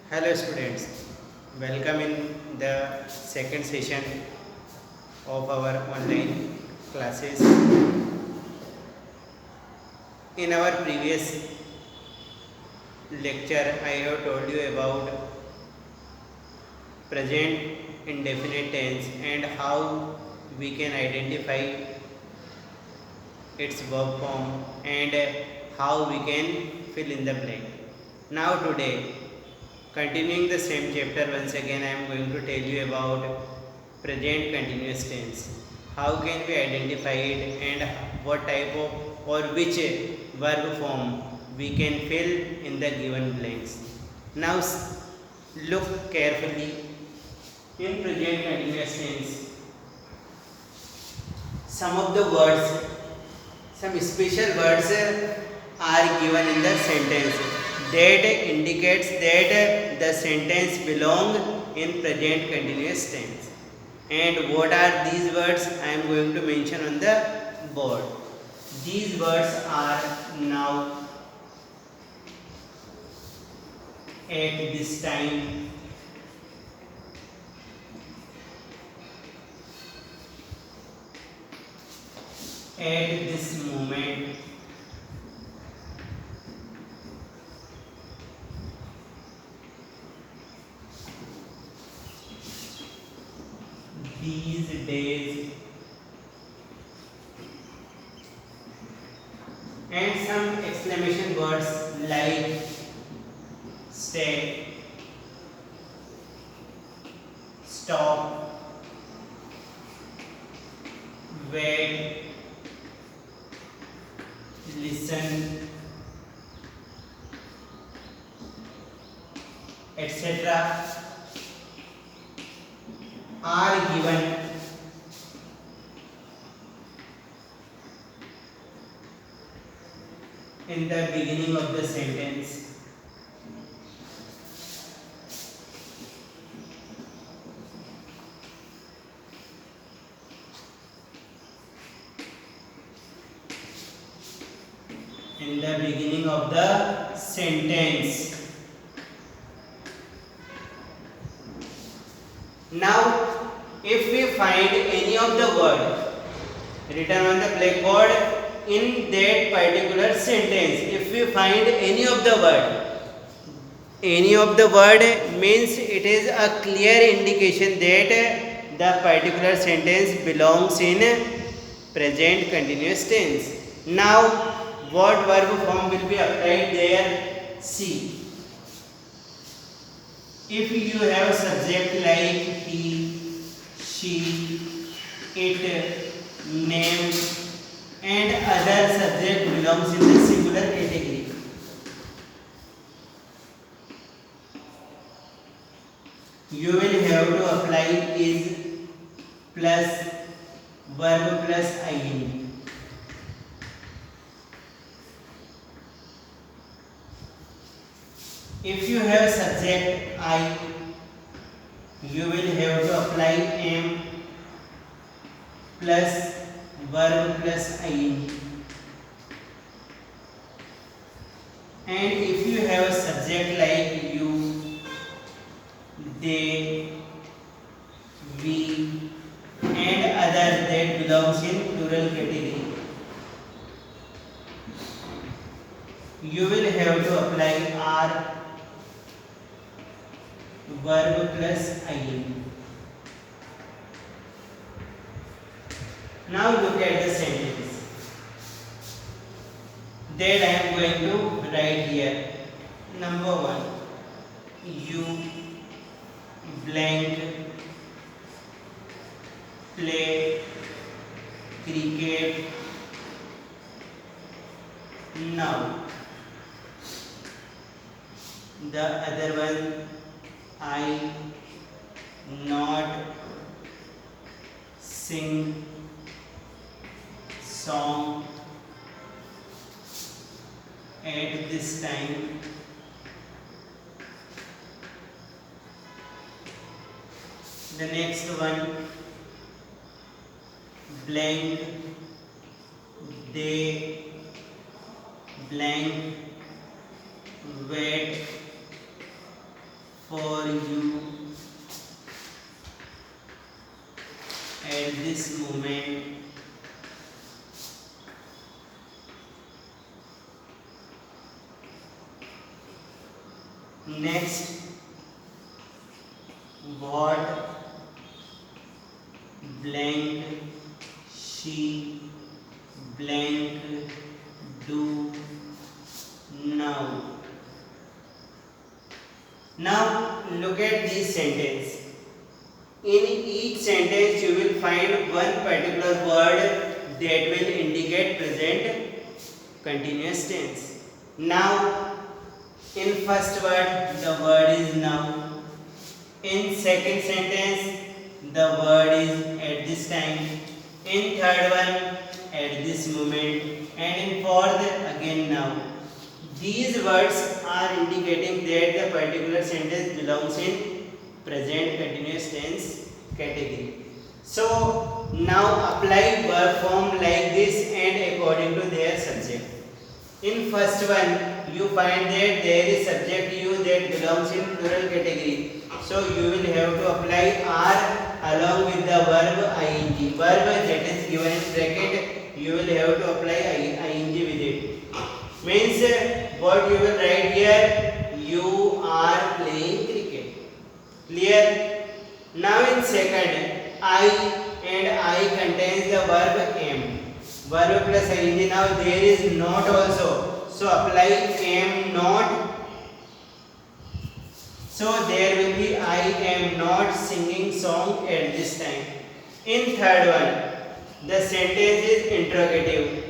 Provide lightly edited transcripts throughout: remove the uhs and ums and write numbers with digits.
Hello students, welcome in the second session of our online classes. In our previous lecture, I have told you about present indefinite tense and how we can identify its verb form and how we can fill in the blank. Now today, continuing the same chapter, once again I am going to tell you about present continuous tense. How can we identify it and what type of or which verb form we can fill in the given blanks. Now look carefully. In present continuous tense, some of the words, some special words are given in the sentence that indicates that the sentence belong in present continuous tense. And what are these words? I am going to mention on the board. These words are now, at this time, at this moment, these days, and some exclamation words like stay, stop, wait, listen, etc. are given in the beginning of the sentence. In the beginning of the sentence. Now, if we find any of the word written on the blackboard in that particular sentence, if we find any of the word means it is a clear indication that the particular sentence belongs in present continuous tense. Now, what verb form will be applied there? See. If you have subject like he, she, it, name and other subject belongs in the singular category. You will have to apply is plus verb plus ing. If you have subject I, you will have to apply am plus verb plus ing. And if you have a subject like you, they, we and other that belongs in plural category, you will have to apply are verb plus ing. Now look at the sentence that I am going to write here. Number 1, you blank play cricket now. The other one, I not sing song at this time. The next one, blank they blank wait for you at this moment. Next, what blank she blank do now. Now look at this sentence. In each sentence you will find one particular word that will indicate present continuous tense. Now in first word the word is now. In second sentence the word is at this time. In third one at this moment, and in fourth again now. These words are indicating that the particular sentence belongs in present continuous tense category. So now apply verb form like this and according to their subject. In first one you find that there is subject you that belongs in plural category. So you will have to apply are along with the verb ing. Verb that is given in bracket, you will have to apply ing with it. Means what you will write here, you are playing cricket. Clear? Now in second, I and I contains the verb am. Verb plus ing. Now there is not also. So apply am not. So there will be I am not singing song at this time. In third one, the sentence is interrogative.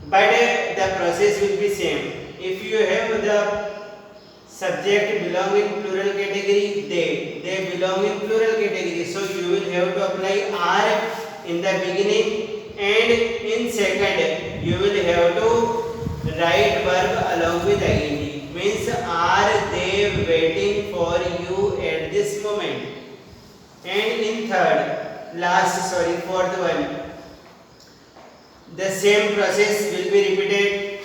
But the process will be same. If you have the subject belong in plural category, they belong in plural category. So you will have to apply are in the beginning, and in second you will have to write verb along with ing. Means are they waiting for you at this moment? And in fourth one, the same process will be repeated.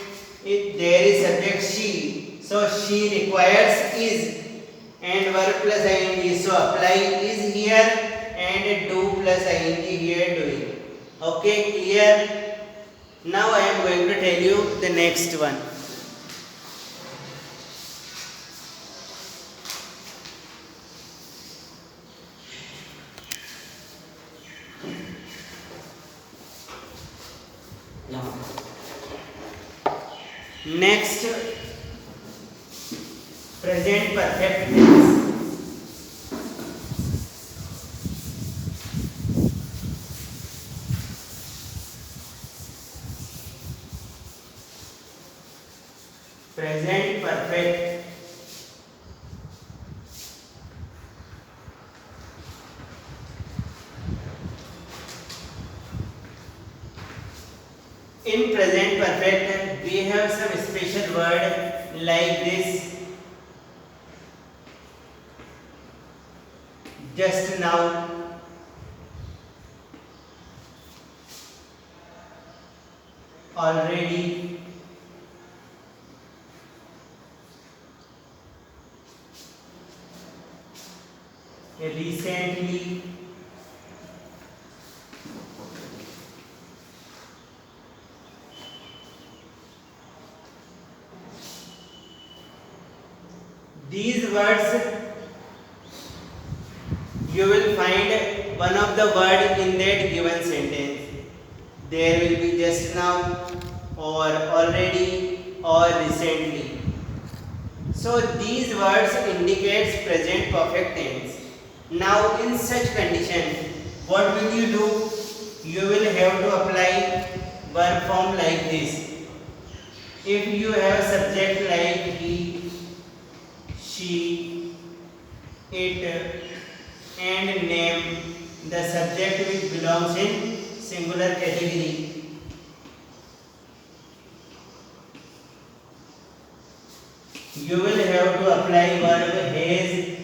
If there is subject she, so she requires is, and verb plus ing. So apply is here and do plus ing here doing. Okay, clear? Now I am going to tell you the next one. Next, present perfect tense. Present perfect. In present perfect, we have some special word like this. Just now, already, recently, these words you will find one of the word in that given sentence. There will be just now or already or recently. So these words indicates present perfect tense. Now in such condition, what will you do? You will have to apply verb form like this. If you have subject like he, she, it, and name, the subject which belongs in singular category. You will have to apply verb has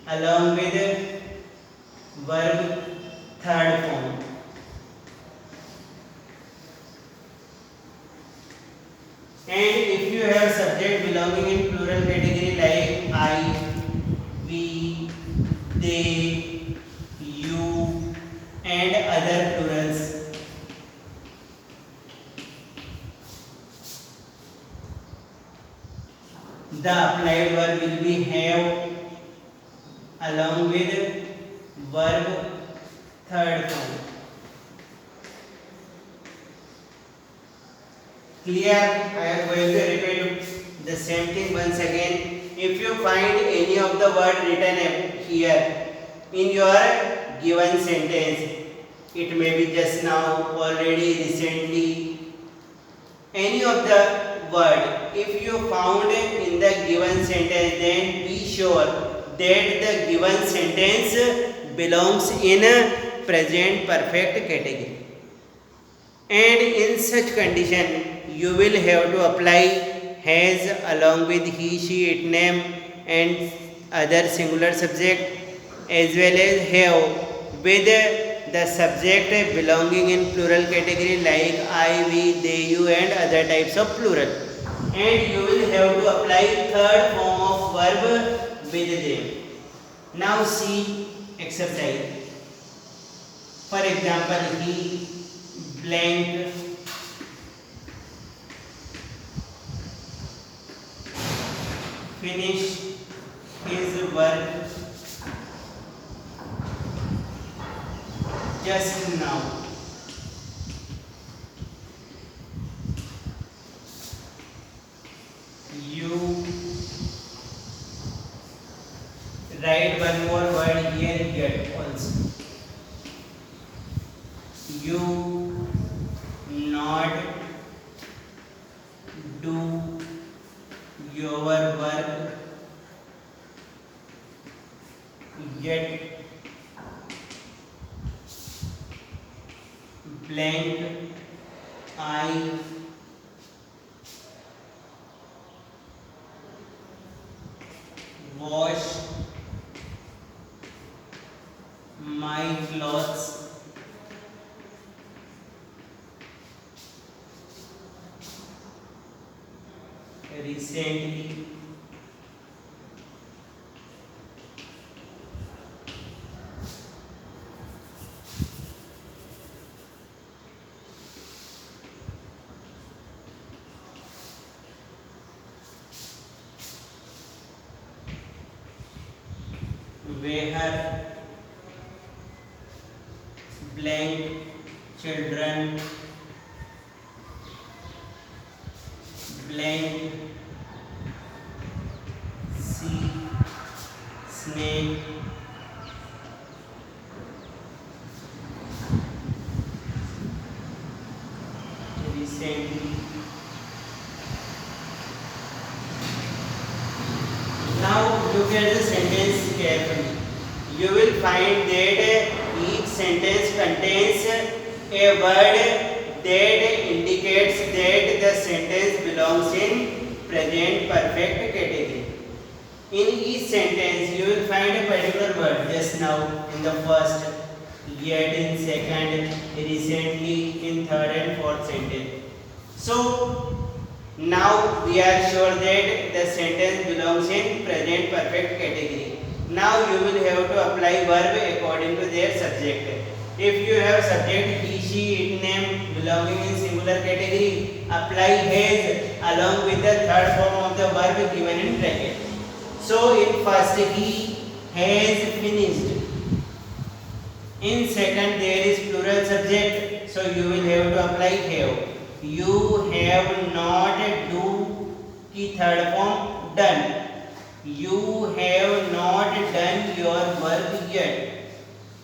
along with verb third form. And if you have subject belonging in plural category like I, The applied verb will be have along with verb third form. Clear? I am going to repeat the same thing once again. If you find any of the word written here in your given sentence, it may be just now, already, recently, any of the word, if you found in the given sentence, then be sure that the given sentence belongs in a present perfect category. And in such condition, you will have to apply has along with he, she, it, name and other singular subject, as well as have with the subject belonging in plural category like I, we, they, you and other types of plural. And you will have to apply third form of verb with them. Now see exercise. For example, he blank finish his work just now. You write one more word here yet also. You not do your work yet blank I wash my clothes recently. Where blank children blank see snake recently. Now look at the sentence carefully. You will find that each sentence contains a word that indicates that the sentence belongs in present perfect category. In each sentence you will find a particular word, just now in the first, yet in second, recently in third and fourth sentence. So now we are sure that the sentence belongs in present perfect category. Now you will have to apply verb according to their subject. If you have subject he, she, it, name belonging in singular category, apply has along with the third form of the verb given in bracket. So in first he has finished. In second there is plural subject, so you will have to apply have. You have not do की third form done. You have not done your work yet.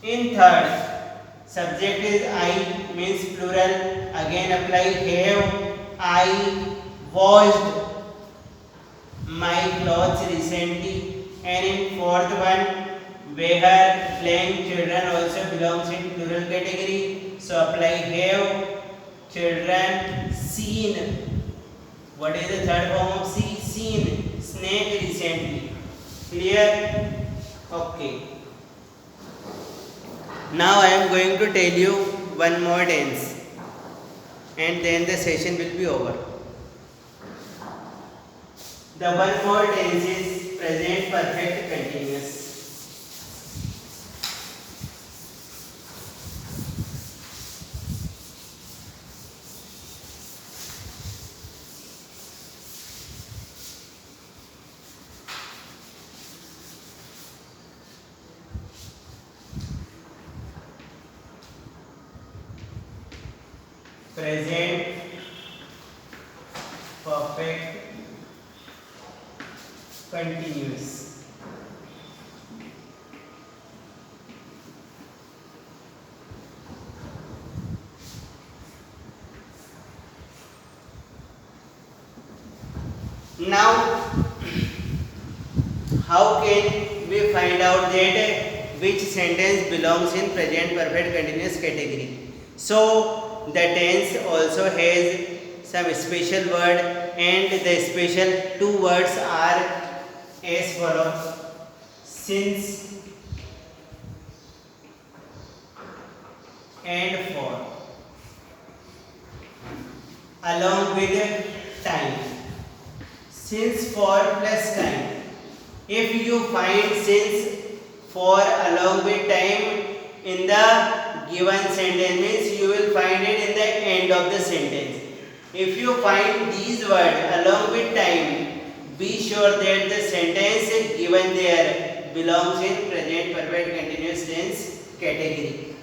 In third, subject is I, means plural. Again apply have. I washed my clothes recently. And in fourth one, where blank children also belongs in plural category, so apply have children seen. What is the third form of see? Seen. Snake recently. Clear? Okay. Now I am going to tell you one more tense and then the session will be over. The one more tense is present perfect continuous. present perfect continuous. Now, how can we find out that which sentence belongs in present perfect continuous category? So, the tense also has some special word, and the special two words are as follows: since and for, along with time. Since, for plus time. If you find since, for along with time in the given sentence, means you will find it in the end of the sentence. If you find these words along with time, be sure that the sentence given there belongs in present perfect continuous tense category.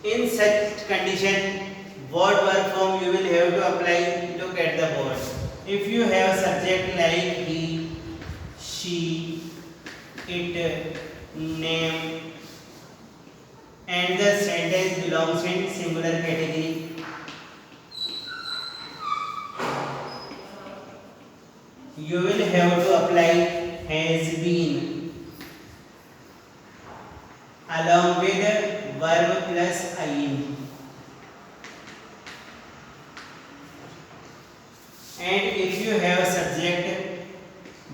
In such condition, what verb form you will have to apply? Look at the board. If you have subject like he, she, it, name, and the sentence belongs in singular category, you will have to apply has been along with verb plus ing. And if you have subject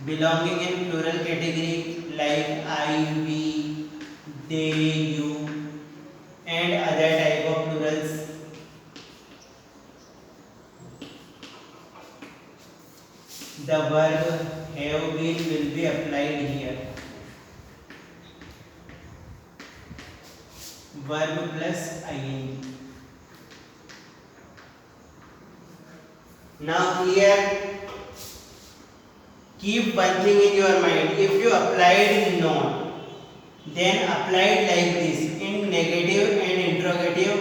belonging in plural category like I, we, they, you, and other type of plurals, the verb have been will be applied here. Verb plus ing. Now here, keep one thing in your mind. If you applied not, then applied like this in negative and interrogative,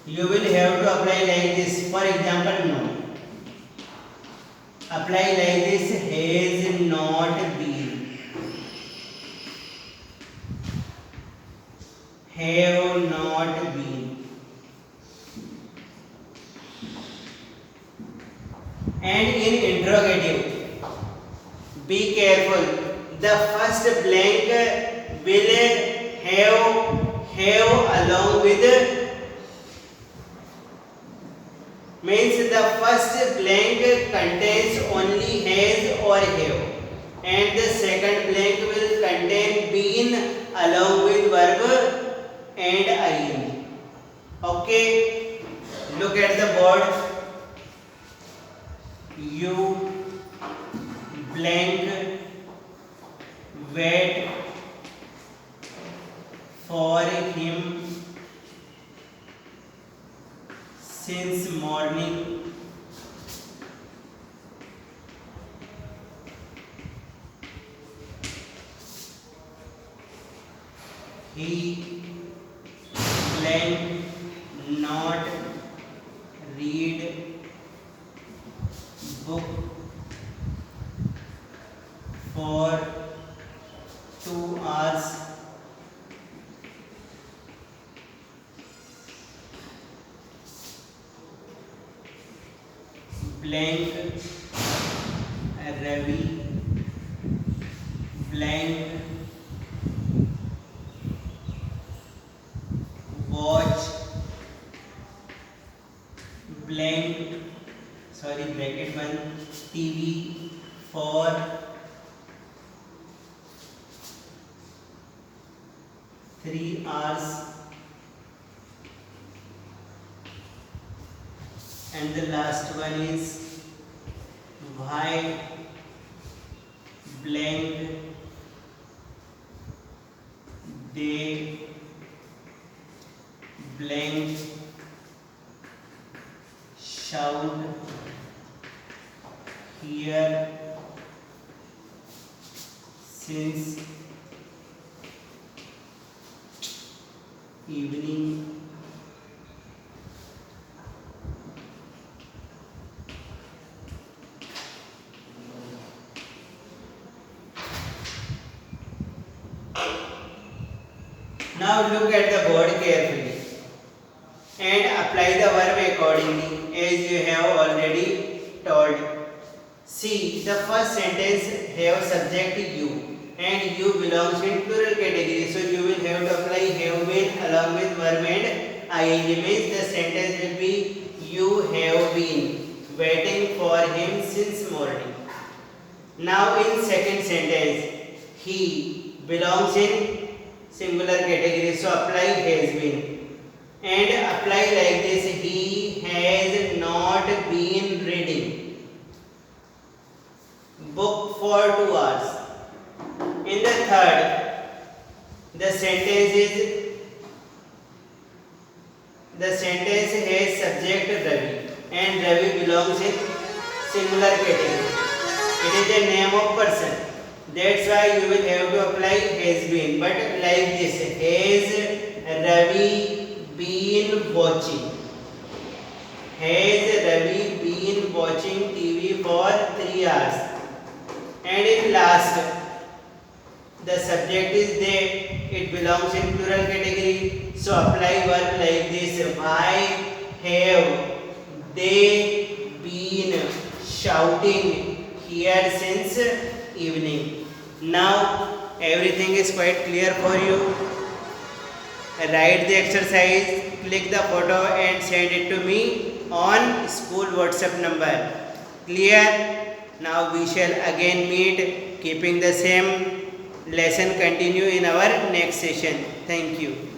you will have to apply like this. For example, no. Apply like this: has not been, have not been. And in interrogative, be careful. The first blank will have along with, means the first blank contains only has or have, and the second blank will contain been along with verb and ing. Okay, look at the board. You blank wait for him since morning. He blank not read book for 2 hours. Blank Ravi blank watch blank bracket 1 TV for 3 hours, and the last one is why blank they blank shout here since evening. Now look at the board carefully and apply the verb accordingly as you have already told. See, the first sentence have subject you and you belongs in plural category. So you will have to apply have been along with verb and ing. Means the sentence will be you have been waiting for him since morning. Now in second sentence, he belongs in singular category. So apply has been and apply like this. He has not been reading book for 2 hours. In the third, the sentence has subject Ravi and Ravi belongs in singular category. It is a name of person. That's why you will have to apply has been. But like this, has Ravi been watching? Has Ravi been watching TV for 3 hours? And in last, the subject is they, it belongs in plural category. So apply verb like this. Why have they been shouting here since evening? Now everything is quite clear for you. Write the exercise, click the photo and send it to me on school WhatsApp number. Clear? Now we shall again meet keeping the same lesson continue in our next session. Thank you.